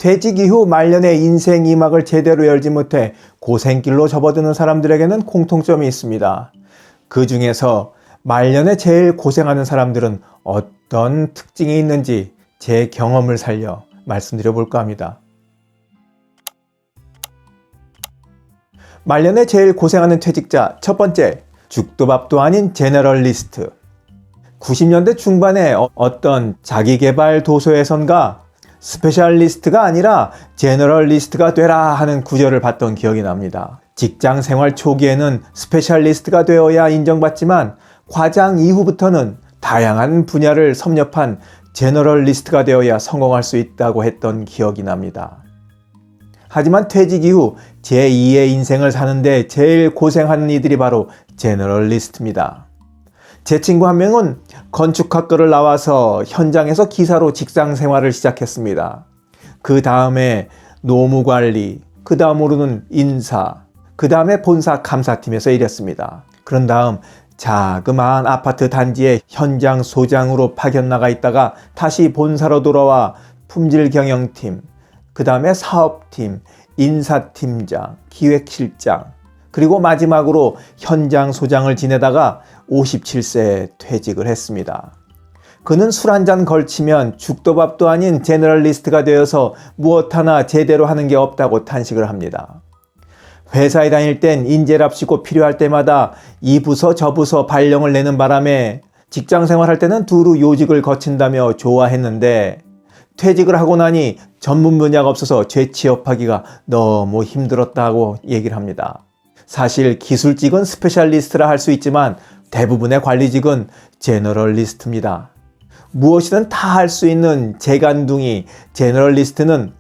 퇴직 이후 말년의 인생 2막을 제대로 열지 못해 고생길로 접어드는 사람들에게는 공통점이 있습니다. 그 중에서 말년에 제일 고생하는 사람들은 어떤 특징이 있는지 제 경험을 살려 말씀드려 볼까 합니다. 말년에 제일 고생하는 퇴직자 첫 번째, 죽도 밥도 아닌 제너럴리스트. 90년대 중반에 어떤 자기개발 도서에선가 스페셜리스트가 아니라 제너럴리스트가 되라 하는 구절을 봤던 기억이 납니다. 직장 생활 초기에는 스페셜리스트가 되어야 인정받지만 과장 이후부터는 다양한 분야를 섭렵한 제너럴리스트가 되어야 성공할 수 있다고 했던 기억이 납니다. 하지만 퇴직 이후 제2의 인생을 사는데 제일 고생하는 이들이 바로 제너럴리스트입니다. 제 친구 한 명은 건축학과를 나와서 현장에서 기사로 직장 생활을 시작했습니다. 그 다음에 노무관리, 그 다음으로는 인사, 그 다음에 본사 감사팀에서 일했습니다. 그런 다음 자그마한 아파트 단지의 현장 소장으로 파견 나가 있다가 다시 본사로 돌아와 품질 경영팀, 그 다음에 사업팀, 인사팀장, 기획실장, 그리고 마지막으로 현장 소장을 지내다가 57세에 퇴직을 했습니다. 그는 술 한잔 걸치면 죽도 밥도 아닌 제너럴리스트가 되어서 무엇 하나 제대로 하는 게 없다고 탄식을 합니다. 회사에 다닐 땐 인재랍시고 필요할 때마다 이 부서 저 부서 발령을 내는 바람에 직장 생활할 때는 두루 요직을 거친다며 좋아했는데 퇴직을 하고 나니 전문 분야가 없어서 재취업하기가 너무 힘들었다고 얘기를 합니다. 사실 기술직은 스페셜리스트라 할 수 있지만 대부분의 관리직은 제너럴리스트입니다. 무엇이든 다 할 수 있는 재간둥이 제너럴리스트는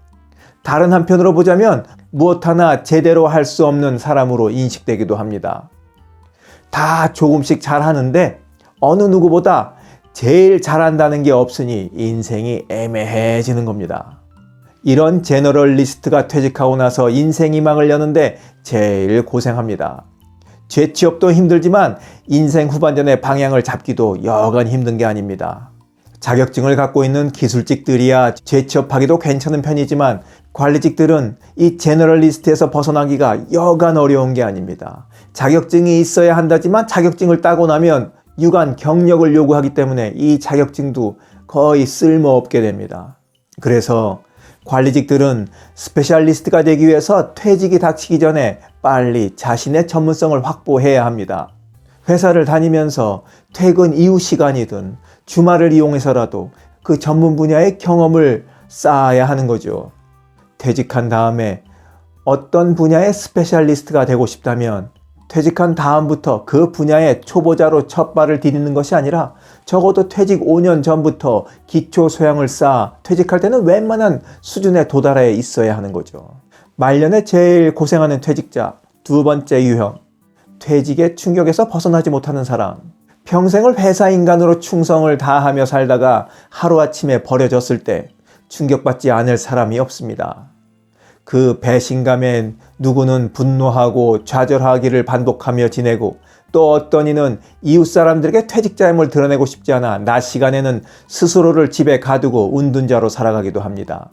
다른 한편으로 보자면 무엇 하나 제대로 할 수 없는 사람으로 인식되기도 합니다. 다 조금씩 잘하는데 어느 누구보다 제일 잘한다는 게 없으니 인생이 애매해지는 겁니다. 이런 제너럴리스트가 퇴직하고 나서 인생 2막을 여는데 제일 고생합니다. 재취업도 힘들지만 인생 후반전의 방향을 잡기도 여간 힘든 게 아닙니다. 자격증을 갖고 있는 기술직들이야 재취업하기도 괜찮은 편이지만 관리직들은 이 제너럴리스트에서 벗어나기가 여간 어려운 게 아닙니다. 자격증이 있어야 한다지만 자격증을 따고 나면 유관 경력을 요구하기 때문에 이 자격증도 거의 쓸모없게 됩니다. 그래서 관리직들은 스페셜리스트가 되기 위해서 퇴직이 닥치기 전에 빨리 자신의 전문성을 확보해야 합니다. 회사를 다니면서 퇴근 이후 시간이든 주말을 이용해서라도 그 전문 분야의 경험을 쌓아야 하는 거죠. 퇴직한 다음에 어떤 분야의 스페셜리스트가 되고 싶다면 퇴직한 다음부터 그 분야의 초보자로 첫 발을 디디는 것이 아니라 적어도 퇴직 5년 전부터 기초 소양을 쌓아 퇴직할 때는 웬만한 수준에 도달해 있어야 하는 거죠. 말년에 제일 고생하는 퇴직자 두 번째 유형, 퇴직의 충격에서 벗어나지 못하는 사람. 평생을 회사 인간으로 충성을 다하며 살다가 하루아침에 버려졌을 때 충격받지 않을 사람이 없습니다. 그 배신감에 누구는 분노하고 좌절하기를 반복하며 지내고 또 어떤 이는 이웃 사람들에게 퇴직자임을 드러내고 싶지 않아 낮 시간에는 스스로를 집에 가두고 은둔자로 살아가기도 합니다.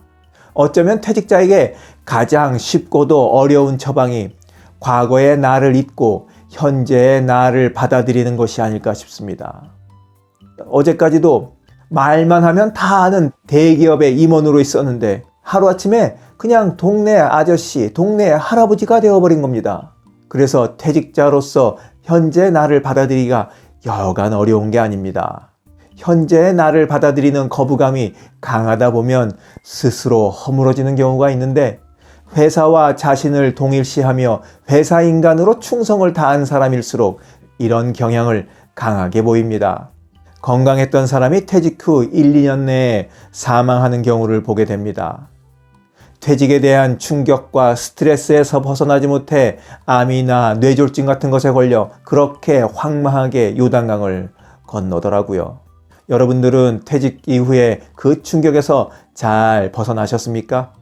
어쩌면 퇴직자에게 가장 쉽고도 어려운 처방이 과거의 나를 잊고 현재의 나를 받아들이는 것이 아닐까 싶습니다. 어제까지도 말만 하면 다 아는 대기업의 임원으로 있었는데 하루아침에 그냥 동네 아저씨, 동네 할아버지가 되어버린 겁니다. 그래서 퇴직자로서 현재의 나를 받아들이기가 여간 어려운 게 아닙니다. 현재의 나를 받아들이는 거부감이 강하다 보면 스스로 허물어지는 경우가 있는데 회사와 자신을 동일시하며 회사 인간으로 충성을 다한 사람일수록 이런 경향을 강하게 보입니다. 건강했던 사람이 퇴직 후 1, 2년 내에 사망하는 경우를 보게 됩니다. 퇴직에 대한 충격과 스트레스에서 벗어나지 못해 암이나 뇌졸중 같은 것에 걸려 그렇게 황망하게 요단강을 건너더라고요. 여러분들은 퇴직 이후에 그 충격에서 잘 벗어나셨습니까?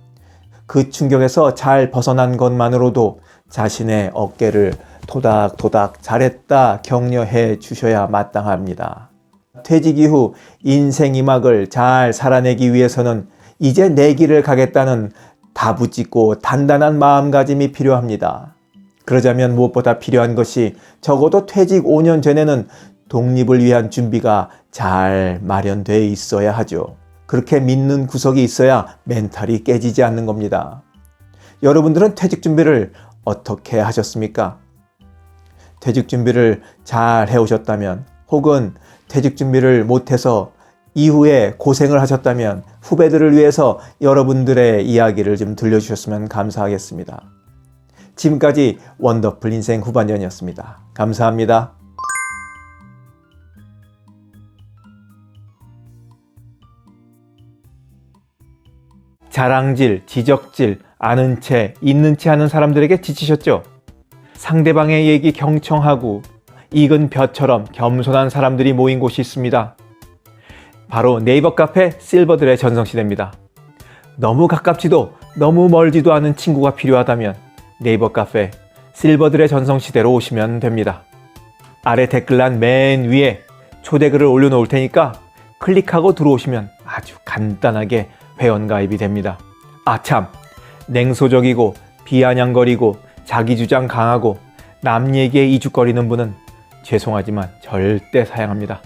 그 충격에서 잘 벗어난 것만으로도 자신의 어깨를 토닥토닥 잘했다 격려해 주셔야 마땅합니다. 퇴직 이후 인생 2막을 잘 살아내기 위해서는 이제 내 길을 가겠다는 다부짓고 단단한 마음가짐이 필요합니다. 그러자면 무엇보다 필요한 것이 적어도 퇴직 5년 전에는 독립을 위한 준비가 잘 마련되어 있어야 하죠. 그렇게 믿는 구석이 있어야 멘탈이 깨지지 않는 겁니다. 여러분들은 퇴직 준비를 어떻게 하셨습니까? 퇴직 준비를 잘 해오셨다면, 혹은 퇴직 준비를 못해서 이후에 고생을 하셨다면 후배들을 위해서 여러분들의 이야기를 좀 들려주셨으면 감사하겠습니다. 지금까지 원더풀 인생 후반전이었습니다. 감사합니다. 자랑질, 지적질, 아는 채, 있는 채 하는 사람들에게 지치셨죠? 상대방의 얘기 경청하고 익은 벼처럼 겸손한 사람들이 모인 곳이 있습니다. 바로 네이버 카페 실버들의 전성시대입니다. 너무 가깝지도 너무 멀지도 않은 친구가 필요하다면 네이버 카페 실버들의 전성시대로 오시면 됩니다. 아래 댓글란 맨 위에 초대글을 올려놓을 테니까 클릭하고 들어오시면 아주 간단하게 회원가입이 됩니다. 아참, 냉소적이고 비아냥거리고 자기주장 강하고 남 얘기에 이죽거리는 분은 죄송하지만 절대 사양합니다.